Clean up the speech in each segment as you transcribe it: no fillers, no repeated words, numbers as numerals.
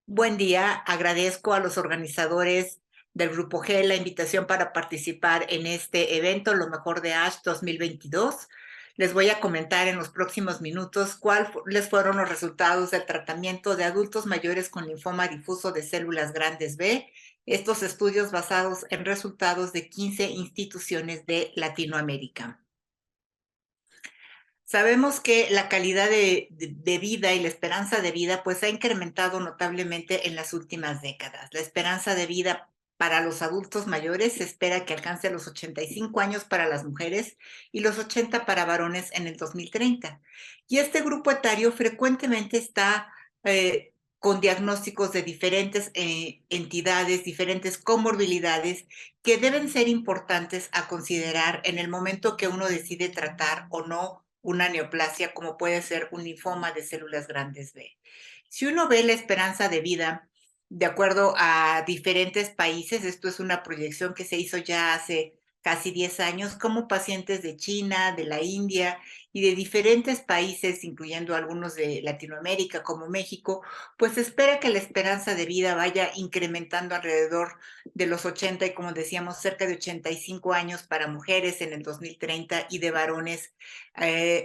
Buen día, agradezco a los organizadores del Grupo G la invitación para participar en este evento, Lo Mejor de ASH 2022. Les voy a comentar en los próximos minutos cuáles fueron los resultados del tratamiento de adultos mayores con linfoma difuso de células grandes B, estos estudios basados en resultados de 15 instituciones de Latinoamérica. Sabemos que la calidad de vida y la esperanza de vida pues ha incrementado notablemente en las últimas décadas. La esperanza de vida para los adultos mayores se espera que alcance los 85 años para las mujeres y los 80 para varones en el 2030. Y este grupo etario frecuentemente está con diagnósticos de diferentes entidades, diferentes comorbilidades que deben ser importantes a considerar en el momento que uno decide tratar o no una neoplasia, como puede ser un linfoma de células grandes B. Si uno ve la esperanza de vida de acuerdo a diferentes países, esto es una proyección que se hizo ya hace casi 10 años, como pacientes de China, de la India y de diferentes países, incluyendo algunos de Latinoamérica como México, pues se espera que la esperanza de vida vaya incrementando alrededor de los 80 y, como decíamos, cerca de 85 años para mujeres en el 2030 y de varones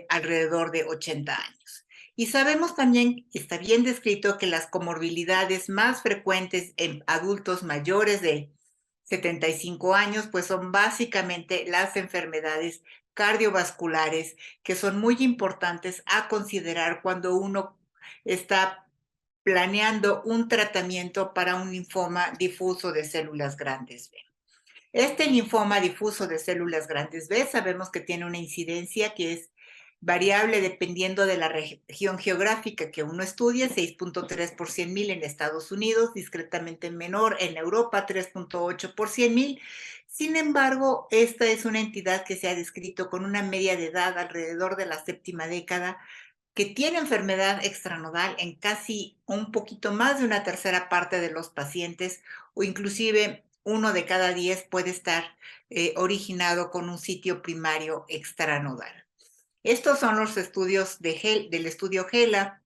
alrededor de 80 años. Y sabemos también, está bien descrito, que las comorbilidades más frecuentes en adultos mayores de 75 años, pues son básicamente las enfermedades cardiovasculares, que son muy importantes a considerar cuando uno está planeando un tratamiento para un linfoma difuso de células grandes B. Este linfoma difuso de células grandes B sabemos que tiene una incidencia que es variable dependiendo de la región geográfica que uno estudie, 6.3 por 100.000 en Estados Unidos, discretamente menor en Europa, 3.8 por 100.000. Sin embargo, esta es una entidad que se ha descrito con una media de edad alrededor de la séptima década, que tiene enfermedad extranodal en casi un poquito más de una tercera parte de los pacientes, o inclusive uno de cada 10 puede estar originado con un sitio primario extranodal. Estos son los estudios del estudio GELA,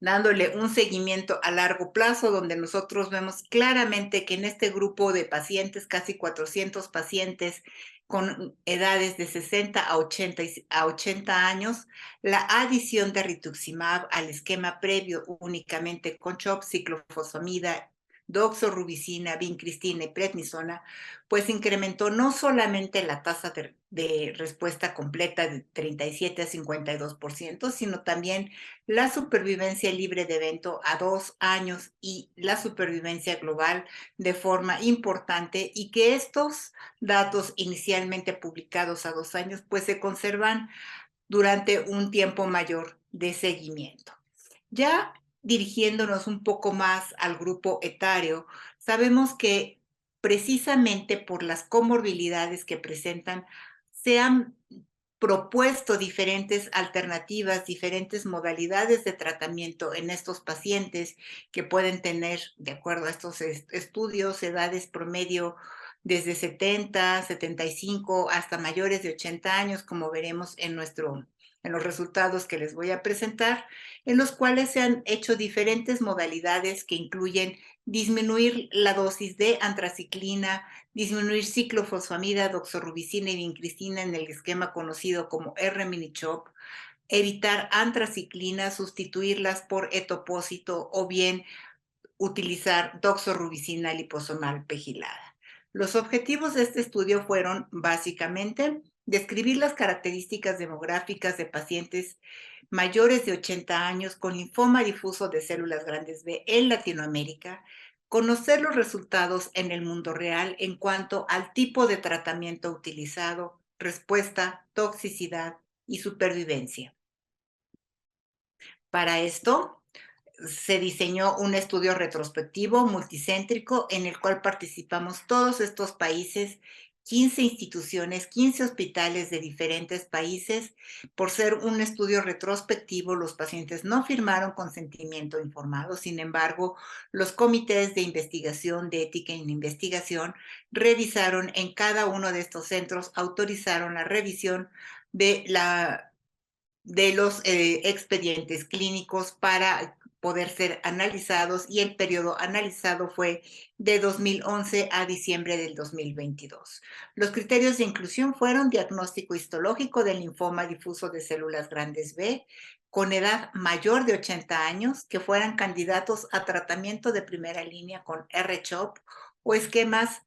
dándole un seguimiento a largo plazo, donde nosotros vemos claramente que en este grupo de pacientes, casi 400 pacientes con edades de 60 a 80 años, la adición de rituximab al esquema previo únicamente con CHOP, ciclofosfamida, doxorubicina, vincristina y prednisona, pues incrementó no solamente la tasa de respuesta completa de 37 a 52%, sino también la supervivencia libre de evento a 2 años y la supervivencia global de forma importante, y que estos datos inicialmente publicados a 2 años pues se conservan durante un tiempo mayor de seguimiento. Ya dirigiéndonos un poco más al grupo etario, sabemos que precisamente por las comorbilidades que presentan, se han propuesto diferentes alternativas, diferentes modalidades de tratamiento en estos pacientes que pueden tener, de acuerdo a estos estudios, edades promedio desde 70, 75 hasta mayores de 80 años, como veremos en los resultados que les voy a presentar, en los cuales se han hecho diferentes modalidades que incluyen disminuir la dosis de antraciclina, disminuir ciclofosfamida, doxorubicina y vincristina en el esquema conocido como R-miniCHOP, evitar antraciclina, sustituirlas por etopósito o bien utilizar doxorubicina liposomal pegilada. Los objetivos de este estudio fueron básicamente describir las características demográficas de pacientes mayores de 80 años con linfoma difuso de células grandes B en Latinoamérica, conocer los resultados en el mundo real en cuanto al tipo de tratamiento utilizado, respuesta, toxicidad y supervivencia. Para esto, se diseñó un estudio retrospectivo multicéntrico en el cual participamos todos estos países, 15 instituciones, 15 hospitales de diferentes países. Por ser un estudio retrospectivo, los pacientes no firmaron consentimiento informado. Sin embargo, los comités de investigación, de ética en investigación, revisaron en cada uno de estos centros, autorizaron la revisión de los expedientes clínicos para poder ser analizados y el periodo analizado fue de 2011 a diciembre del 2022. Los criterios de inclusión fueron diagnóstico histológico del linfoma difuso de células grandes B, con edad mayor de 80 años, que fueran candidatos a tratamiento de primera línea con R-CHOP o esquemas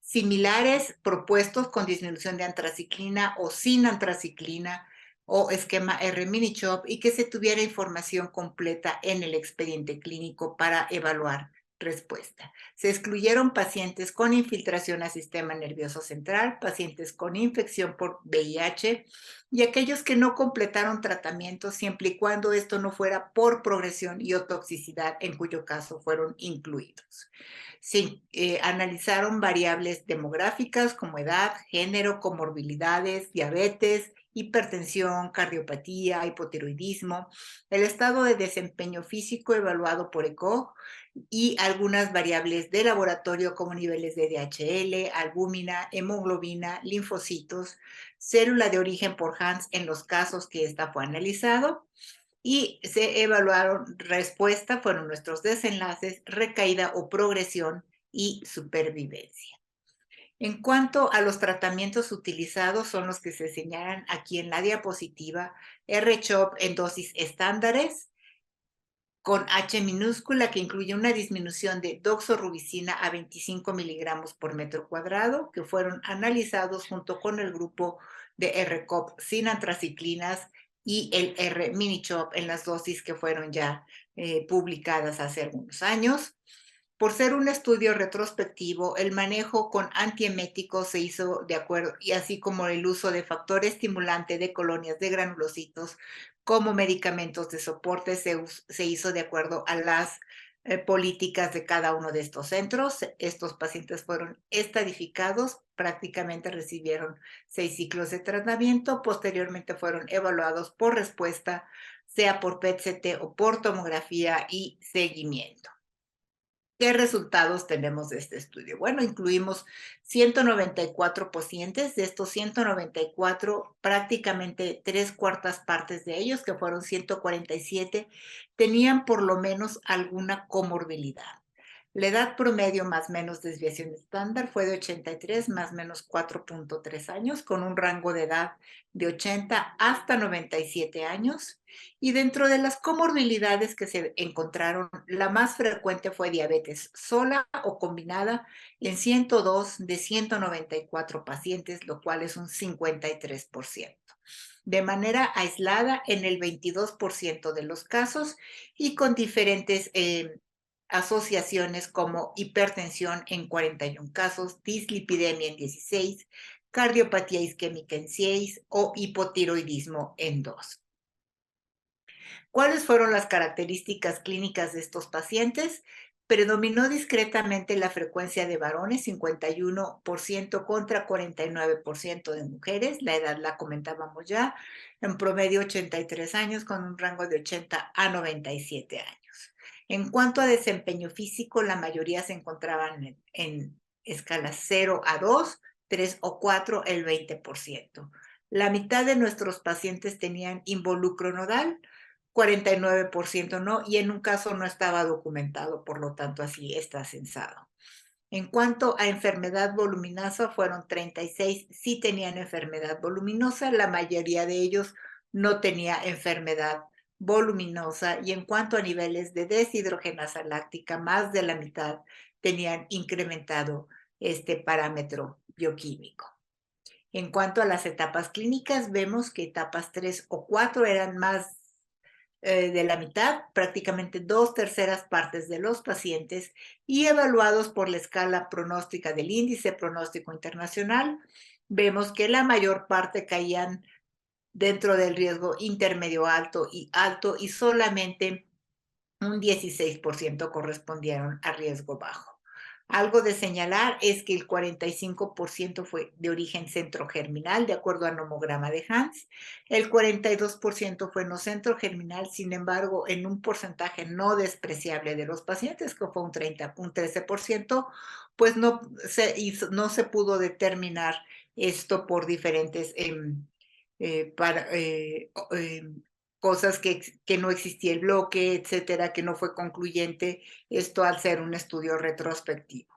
similares propuestos con disminución de antraciclina o sin antraciclina o esquema R-miniCHOP y que se tuviera información completa en el expediente clínico para evaluar respuesta. Se excluyeron pacientes con infiltración al sistema nervioso central, pacientes con infección por VIH y aquellos que no completaron tratamiento siempre y cuando esto no fuera por progresión y o toxicidad, en cuyo caso fueron incluidos. Sí, analizaron variables demográficas como edad, género, comorbilidades, diabetes, hipertensión, cardiopatía, hipotiroidismo, el estado de desempeño físico evaluado por ECOG y algunas variables de laboratorio como niveles de DHL, albúmina, hemoglobina, linfocitos, célula de origen por Hans en los casos que esta fue analizado y se evaluaron respuesta, fueron nuestros desenlaces, recaída o progresión y supervivencia. En cuanto a los tratamientos utilizados, son los que se señalan aquí en la diapositiva, R-CHOP en dosis estándares, con H minúscula, que incluye una disminución de doxorubicina a 25 miligramos por metro cuadrado, que fueron analizados junto con el grupo de R-COP sin antraciclinas y el R-miniCHOP en las dosis que fueron ya publicadas hace algunos años. Por ser un estudio retrospectivo, el manejo con antieméticos se hizo de acuerdo, y así como el uso de factor estimulante de colonias de granulocitos como medicamentos de soporte se hizo de acuerdo a las políticas de cada uno de estos centros. Estos pacientes fueron estadificados, prácticamente recibieron 6 ciclos de tratamiento, posteriormente fueron evaluados por respuesta, sea por PET-CT o por tomografía y seguimiento. ¿Qué resultados tenemos de este estudio? Bueno, incluimos 194 pacientes. De estos 194, prácticamente 3/4 partes de ellos, que fueron 147, tenían por lo menos alguna comorbilidad. La edad promedio más menos desviación estándar fue de 83 más menos 4.3 años, con un rango de edad de 80 hasta 97 años. Y dentro de las comorbilidades que se encontraron, la más frecuente fue diabetes sola o combinada en 102 de 194 pacientes, lo cual es un 53%. De manera aislada en el 22% de los casos y con diferentes asociaciones como hipertensión en 41 casos, dislipidemia en 16, cardiopatía isquémica en 6 o hipotiroidismo en 2. ¿Cuáles fueron las características clínicas de estos pacientes? Predominó discretamente la frecuencia de varones, 51% contra 49% de mujeres. La edad la comentábamos ya, en promedio 83 años con un rango de 80 a 97 años. En cuanto a desempeño físico, la mayoría se encontraban en escalas 0 a 2, 3 o 4, el 20%. La mitad de nuestros pacientes tenían involucro nodal, 49% no, y en un caso no estaba documentado, por lo tanto así está censado. En cuanto a enfermedad voluminosa, fueron 36, sí tenían enfermedad voluminosa, la mayoría de ellos no tenía enfermedad voluminosa, y en cuanto a niveles de deshidrogenasa láctica, más de la mitad tenían incrementado este parámetro bioquímico. En cuanto a las etapas clínicas, vemos que etapas 3 o 4 eran más de la mitad, prácticamente 2/3 partes de los pacientes, y evaluados por la escala pronóstica del índice pronóstico internacional, vemos que la mayor parte caían dentro del riesgo intermedio alto y solamente un 16% correspondieron a riesgo bajo. Algo de señalar es que el 45% fue de origen centrogerminal, de acuerdo al nomograma de Hans. El 42% fue no centrogerminal, sin embargo, en un porcentaje no despreciable de los pacientes, que fue un 13%, pues no se pudo determinar esto por diferentes cosas que no existía el bloque, etcétera, que no fue concluyente, esto al ser un estudio retrospectivo.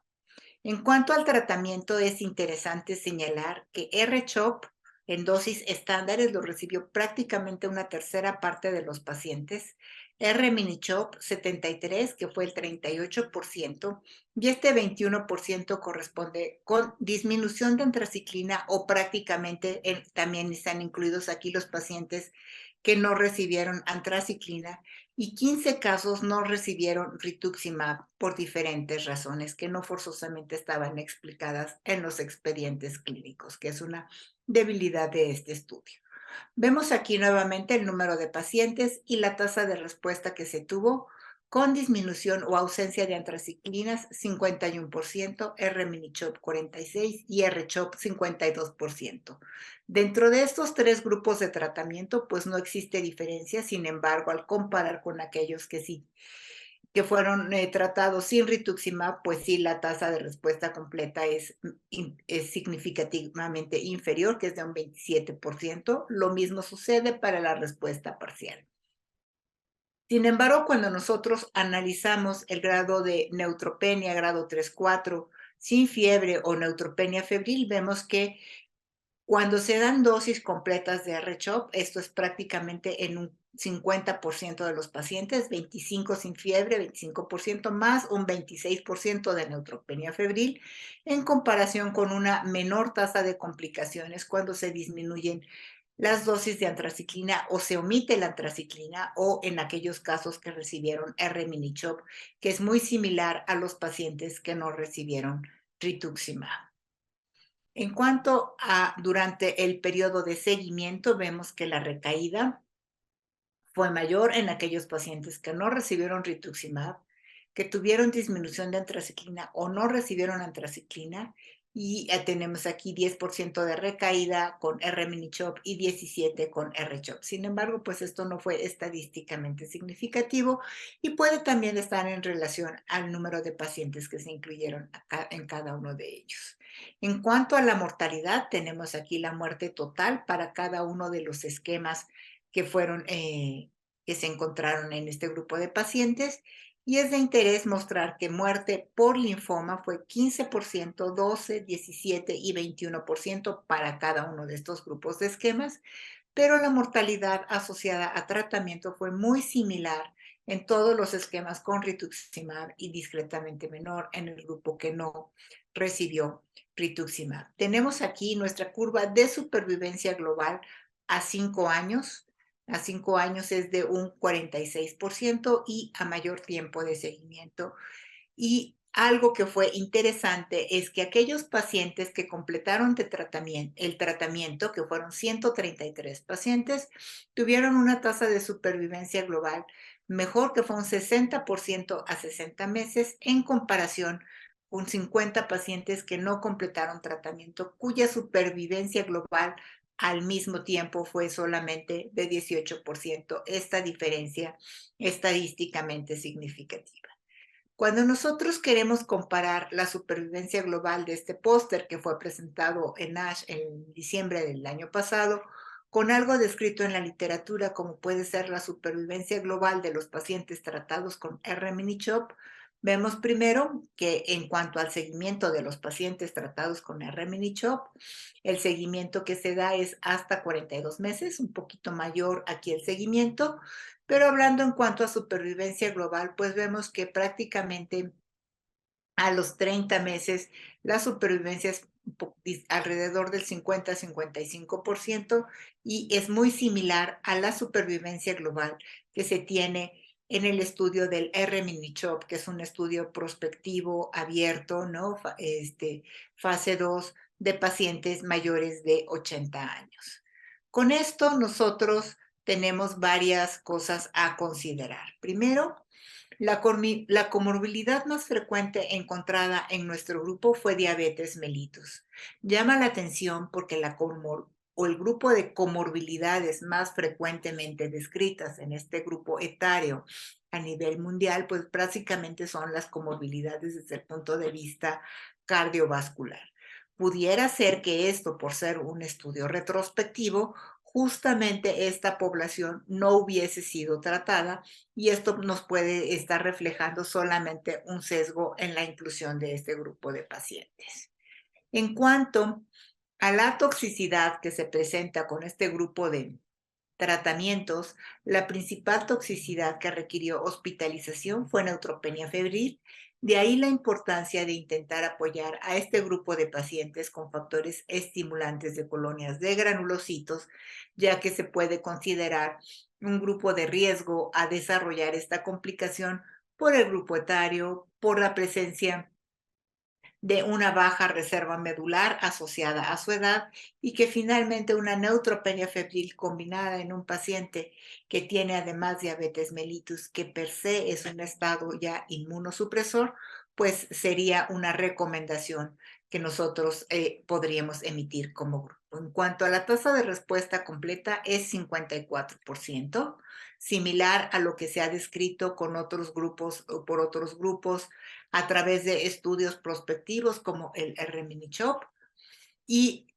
En cuanto al tratamiento, es interesante señalar que R-CHOP en dosis estándares lo recibió prácticamente una tercera parte de los pacientes, R-miniCHOP 73, que fue el 38%, y este 21% corresponde con disminución de antraciclina o prácticamente también están incluidos aquí los pacientes que no recibieron antraciclina y 15 casos no recibieron rituximab por diferentes razones que no forzosamente estaban explicadas en los expedientes clínicos, que es una debilidad de este estudio. Vemos aquí nuevamente el número de pacientes y la tasa de respuesta que se tuvo con disminución o ausencia de antraciclinas 51%, R-miniCHOP 46% y R-CHOP 52%. Dentro de estos tres grupos de tratamiento, pues no existe diferencia, sin embargo, al comparar con aquellos que sí que fueron tratados sin rituximab, pues sí, la tasa de respuesta completa es significativamente inferior, que es de un 27%. Lo mismo sucede para la respuesta parcial. Sin embargo, cuando nosotros analizamos el grado de neutropenia, grado 3-4, sin fiebre o neutropenia febril, vemos que cuando se dan dosis completas de R-CHOP, esto es prácticamente en un 50% de los pacientes, 25 sin fiebre, 25% más un 26% de neutropenia febril, en comparación con una menor tasa de complicaciones cuando se disminuyen las dosis de antraciclina o se omite la antraciclina o en aquellos casos que recibieron R-miniCHOP, que es muy similar a los pacientes que no recibieron rituximab. En cuanto a durante el periodo de seguimiento, vemos que la recaída fue mayor en aquellos pacientes que no recibieron rituximab, que tuvieron disminución de antraciclina o no recibieron antraciclina, y tenemos aquí 10% de recaída con R-miniCHOP y 17% con R-CHOP. Sin embargo, pues esto no fue estadísticamente significativo y puede también estar en relación al número de pacientes que se incluyeron acá en cada uno de ellos. En cuanto a la mortalidad, tenemos aquí la muerte total para cada uno de los esquemas que fueron, que se encontraron en este grupo de pacientes. Y es de interés mostrar que muerte por linfoma fue 15%, 12, 17 y 21% para cada uno de estos grupos de esquemas, pero la mortalidad asociada a tratamiento fue muy similar en todos los esquemas con rituximab y discretamente menor en el grupo que no recibió rituximab. Tenemos aquí nuestra curva de supervivencia global a 5 años. A 5 años es de un 46% y a mayor tiempo de seguimiento. Y algo que fue interesante es que aquellos pacientes que completaron el tratamiento, que fueron 133 pacientes, tuvieron una tasa de supervivencia global mejor, que fue un 60% a 60 meses, en comparación con 50 pacientes que no completaron tratamiento, cuya supervivencia global al mismo tiempo fue solamente de 18%. Esta diferencia estadísticamente significativa. Cuando nosotros queremos comparar la supervivencia global de este póster que fue presentado en ASH en diciembre del año pasado, con algo descrito en la literatura como puede ser la supervivencia global de los pacientes tratados con R-miniCHOP, vemos primero que en cuanto al seguimiento de los pacientes tratados con R-miniCHOP, el seguimiento que se da es hasta 42 meses, un poquito mayor aquí el seguimiento, pero hablando en cuanto a supervivencia global, pues vemos que prácticamente a los 30 meses la supervivencia es alrededor del 50-55% y es muy similar a la supervivencia global que se tiene en el estudio del R-miniCHOP, que es un estudio prospectivo abierto, ¿no? Fase 2 de pacientes mayores de 80 años. Con esto nosotros tenemos varias cosas a considerar. Primero, la comorbilidad más frecuente encontrada en nuestro grupo fue diabetes mellitus. Llama la atención porque el grupo de comorbilidades más frecuentemente descritas en este grupo etario a nivel mundial, pues prácticamente son las comorbilidades desde el punto de vista cardiovascular. Pudiera ser que esto, por ser un estudio retrospectivo, justamente esta población no hubiese sido tratada y esto nos puede estar reflejando solamente un sesgo en la inclusión de este grupo de pacientes. En cuanto a la toxicidad que se presenta con este grupo de tratamientos, la principal toxicidad que requirió hospitalización fue neutropenia febril. De ahí la importancia de intentar apoyar a este grupo de pacientes con factores estimulantes de colonias de granulocitos, ya que se puede considerar un grupo de riesgo a desarrollar esta complicación por el grupo etario, por la presencia de una baja reserva medular asociada a su edad y que finalmente una neutropenia febril combinada en un paciente que tiene además diabetes mellitus, que per se es un estado ya inmunosupresor, pues sería una recomendación que nosotros podríamos emitir como grupo. En cuanto a la tasa de respuesta completa, es 54%, similar a lo que se ha descrito con otros grupos o por otros grupos a través de estudios prospectivos como el R-Minichop, y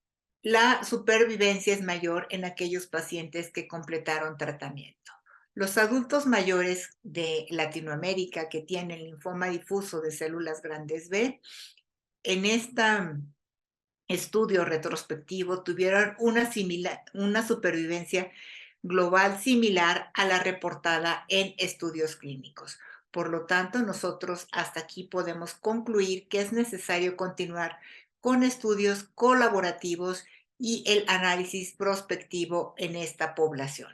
la supervivencia es mayor en aquellos pacientes que completaron tratamiento. Los adultos mayores de Latinoamérica que tienen linfoma difuso de células grandes B, en este estudio retrospectivo tuvieron una supervivencia global similar a la reportada en estudios clínicos. Por lo tanto, nosotros hasta aquí podemos concluir que es necesario continuar con estudios colaborativos y el análisis prospectivo en esta población.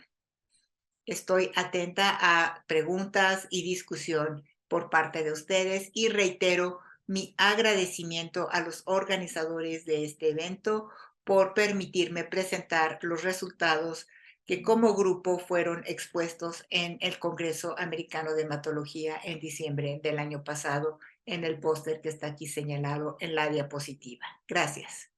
Estoy atenta a preguntas y discusión por parte de ustedes y reitero mi agradecimiento a los organizadores de este evento por permitirme presentar los resultados que como grupo fueron expuestos en el Congreso Americano de Hematología en diciembre del año pasado en el póster que está aquí señalado en la diapositiva. Gracias.